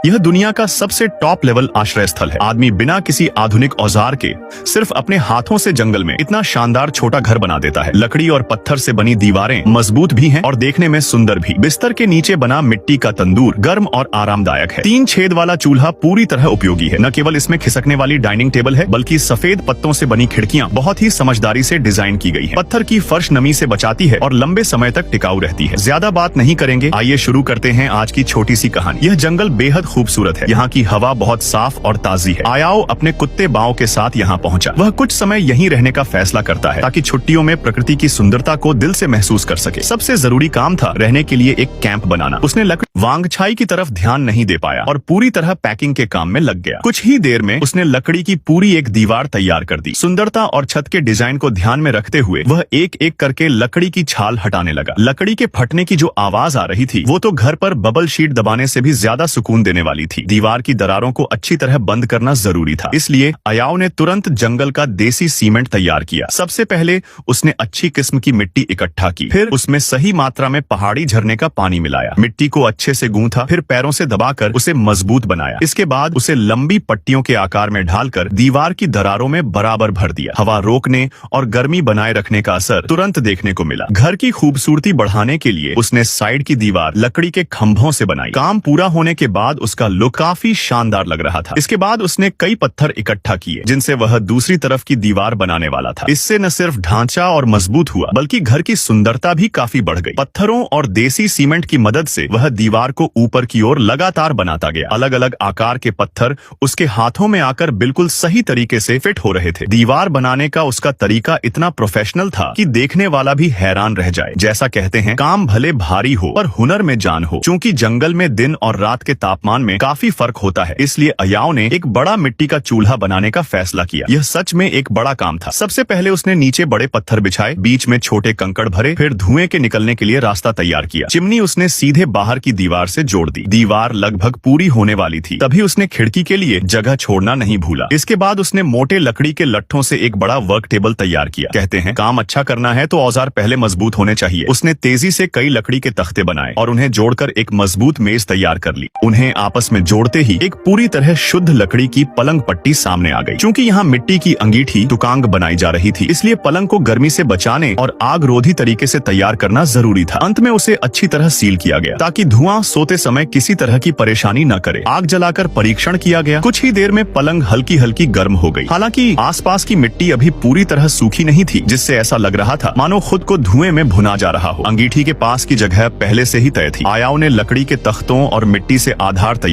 यह दुनिया का सबसे टॉप लेवल आश्रय स्थल है। आदमी बिना किसी आधुनिक औजार के सिर्फ अपने हाथों से जंगल में इतना शानदार छोटा घर बना देता है। लकड़ी और पत्थर से बनी दीवारें मजबूत भी हैं और देखने में सुंदर भी। बिस्तर के नीचे बना मिट्टी का तंदूर गर्म और आरामदायक है। 3 छेद वाला चूल्हा पूरी तरह उपयोगी है। न केवल इसमें खिसकने वाली डाइनिंग टेबल है, बल्कि सफेद पत्तों से बनी खिड़कियां बहुत ही समझदारी से डिजाइन की गई है। पत्थर की फर्श नमी से बचाती है और लंबे समय तक टिकाऊ रहती है। ज्यादा बात नहीं करेंगे, आइए शुरू करते हैं आज की छोटी सी कहानी। यह जंगल बेहद खूबसूरत है। यहाँ की हवा बहुत साफ और ताजी है। आयाओ अपने कुत्ते बाओ के साथ यहाँ पहुँचा। वह कुछ समय यहीं रहने का फैसला करता है ताकि छुट्टियों में प्रकृति की सुंदरता को दिल से महसूस कर सके। सबसे जरूरी काम था रहने के लिए एक कैंप बनाना। उसने लकड़ी वांगछाई की तरफ ध्यान नहीं दे पाया और पूरी तरह पैकिंग के काम में लग गया। कुछ ही देर में उसने लकड़ी की पूरी एक दीवार तैयार कर दी। सुंदरता और छत के डिजाइन को ध्यान में रखते हुए वह एक एक करके लकड़ी की छाल हटाने लगा। लकड़ी के फटने की जो आवाज आ रही थी वो तो घर पर बबल शीट दबाने से भी ज्यादा सुकून देने वाली थी। दीवार की दरारों को अच्छी तरह बंद करना जरूरी था, इसलिए अयाओ ने तुरंत जंगल का देसी सीमेंट तैयार किया। सबसे पहले उसने अच्छी किस्म की मिट्टी इकट्ठा की, फिर उसमें सही मात्रा में पहाड़ी झरने का पानी मिलाया। मिट्टी को अच्छे से गूंथा, फिर पैरों से दबाकर उसे मजबूत बनाया। इसके बाद उसे लंबी पट्टियों के आकार में ढालकर दीवार की दरारों में बराबर भर दिया। हवा रोकने और गर्मी बनाए रखने का असर तुरंत देखने को मिला। घर की खूबसूरती बढ़ाने के लिए उसने साइड की दीवार लकड़ी के खंभों से बनाई। काम पूरा होने के बाद उसका लुक काफी शानदार लग रहा था। इसके बाद उसने कई पत्थर इकट्ठा किए जिनसे वह दूसरी तरफ की दीवार बनाने वाला था। इससे न सिर्फ ढांचा और मजबूत हुआ, बल्कि घर की सुंदरता भी काफी बढ़ गई। पत्थरों और देसी सीमेंट की मदद से वह दीवार को ऊपर की ओर लगातार बनाता गया। अलग अलग आकार के पत्थर उसके हाथों में आकर बिल्कुल सही तरीके से फिट हो रहे थे। दीवार बनाने का उसका तरीका इतना प्रोफेशनल था कि देखने वाला भी हैरान रह जाए। जैसा कहते हैं, काम भले भारी हो पर हुनर में जान हो। क्योंकि जंगल में दिन और रात के तापमान में काफी फर्क होता है, इसलिए अयाओ ने एक बड़ा मिट्टी का चूल्हा बनाने का फैसला किया। यह सच में एक बड़ा काम था। सबसे पहले उसने नीचे बड़े पत्थर बिछाए, बीच में छोटे कंकड़ भरे, फिर धुएं के निकलने के लिए रास्ता तैयार किया। चिमनी उसने सीधे बाहर की दीवार से जोड़ दी। दीवार लगभग पूरी होने वाली थी, तभी उसने खिड़की के लिए जगह छोड़ना नहीं भूला। इसके बाद उसने मोटे लकड़ी के लट्ठों से एक बड़ा वर्क टेबल तैयार किया। कहते हैं, काम अच्छा करना है तो औजार पहले मजबूत होने चाहिए। उसने तेजी से कई लकड़ी के तख्ते बनाए और उन्हें जोड़कर एक मजबूत मेज तैयार कर ली। उन्हें आपस में जोड़ते ही एक पूरी तरह शुद्ध लकड़ी की पलंग पट्टी सामने आ गई। क्योंकि यहाँ मिट्टी की अंगीठी तुकांग बनाई जा रही थी, इसलिए पलंग को गर्मी से बचाने और आग रोधी तरीके से तैयार करना जरूरी था। अंत में उसे अच्छी तरह सील किया गया ताकि धुआं सोते समय किसी तरह की परेशानी न करे। आग जलाकर परीक्षण किया गया। कुछ ही देर में पलंग हल्की हल्की गर्म हो गई। हालांकि आसपास की मिट्टी अभी पूरी तरह सूखी नहीं थी, जिससे ऐसा लग रहा था मानो खुद को धुएं में भुना जा रहा हो। अंगीठी के पास की जगह पहले से ही तय थी। आयाओ ने लकड़ी के तख्तों और मिट्टी से आधार तैयार